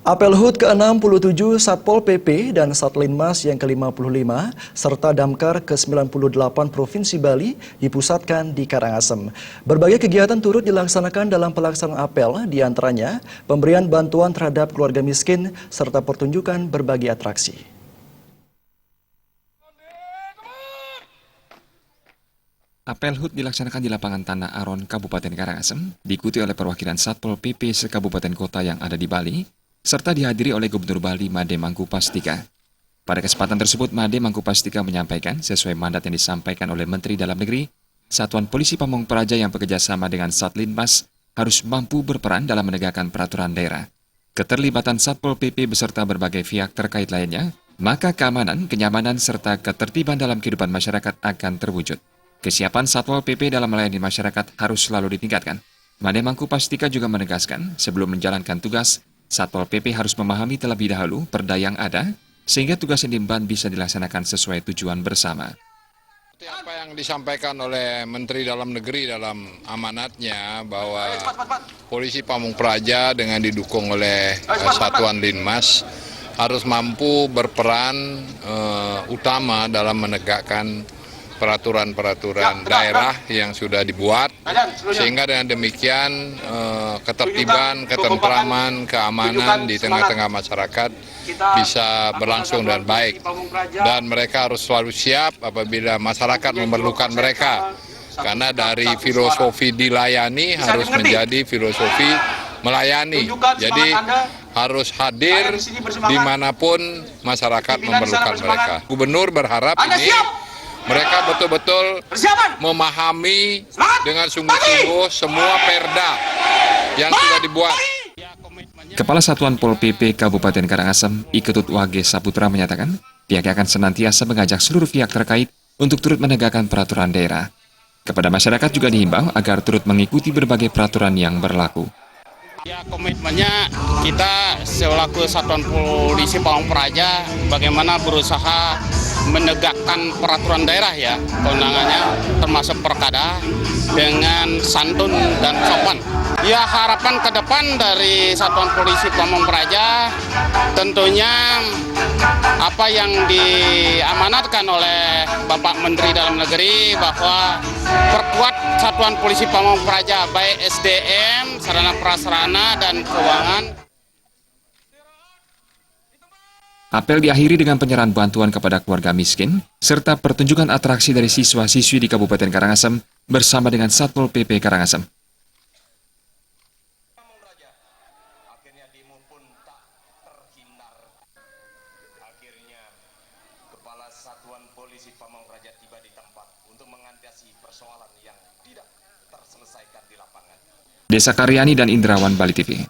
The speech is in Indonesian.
Apel HUT ke-67 Satpol PP dan Satlinmas yang ke-55 serta Damkar ke-98 Provinsi Bali dipusatkan di Karangasem. Berbagai kegiatan turut dilaksanakan dalam pelaksanaan apel, diantaranya pemberian bantuan terhadap keluarga miskin serta pertunjukan berbagai atraksi. Apel HUT dilaksanakan di lapangan Tanah Aron, Kabupaten Karangasem, diikuti oleh perwakilan Satpol PP sekabupaten kota yang ada di Bali, serta dihadiri oleh Gubernur Bali Made Mangkupastika. Pada kesempatan tersebut, Made Mangkupastika menyampaikan sesuai mandat yang disampaikan oleh Menteri Dalam Negeri, Satuan Polisi Pamong Praja yang bekerjasama dengan Satlinmas harus mampu berperan dalam menegakkan peraturan daerah. Keterlibatan Satpol PP beserta berbagai pihak terkait lainnya, maka keamanan, kenyamanan, serta ketertiban dalam kehidupan masyarakat akan terwujud. Kesiapan Satpol PP dalam melayani masyarakat harus selalu ditingkatkan. Made Mangkupastika juga menegaskan, sebelum menjalankan tugas, Satpol PP harus memahami terlebih dahulu perda yang ada, sehingga tugas yang diemban bisa dilaksanakan sesuai tujuan bersama. Apa yang disampaikan oleh Menteri Dalam Negeri dalam amanatnya bahwa Polisi Pamong Praja dengan didukung oleh Satuan Linmas harus mampu berperan utama dalam menegakkan peraturan-peraturan daerah yang sudah dibuat, sehingga dengan demikian ketertiban, ketentraman, keamanan di tengah-tengah masyarakat bisa berlangsung dengan baik. Dan mereka harus selalu siap apabila masyarakat memerlukan mereka, karena dari filosofi dilayani harus menjadi filosofi melayani. Jadi harus hadir dimanapun masyarakat memerlukan mereka. Gubernur berharap ini mereka betul-betul memahami dengan sungguh-sungguh semua perda yang sudah dibuat. Kepala Satuan Pol PP Kabupaten Karangasem, Iketut Wage Saputra menyatakan, pihaknya akan senantiasa mengajak seluruh pihak terkait untuk turut menegakkan peraturan daerah. Kepada masyarakat juga dihimbau agar turut mengikuti berbagai peraturan yang berlaku. Ya, komitmennya kita selaku Satuan Polisi Pamong Praja bagaimana berusaha menegakkan peraturan daerah ya, kewenangannya termasuk perkada dengan santun dan sopan. Ya, harapan ke depan dari Satuan Polisi Pamong Praja tentunya apa yang diamanatkan oleh Bapak Menteri Dalam Negeri bahwa perkuat Satuan Polisi Pamong Praja baik SDM, sarana prasarana dan keuangan. Apel diakhiri dengan penyerahan bantuan kepada keluarga miskin, serta pertunjukan atraksi dari siswa-siswi di Kabupaten Karangasem bersama dengan Satpol PP Karangasem. Akhirnya, Kepala Satuan Polisi Pamong Praja tiba di tempat untuk mengatasi persoalan yang tidak terselesaikan di lapangan. Desa Karyani dan Indrawan, Bali TV.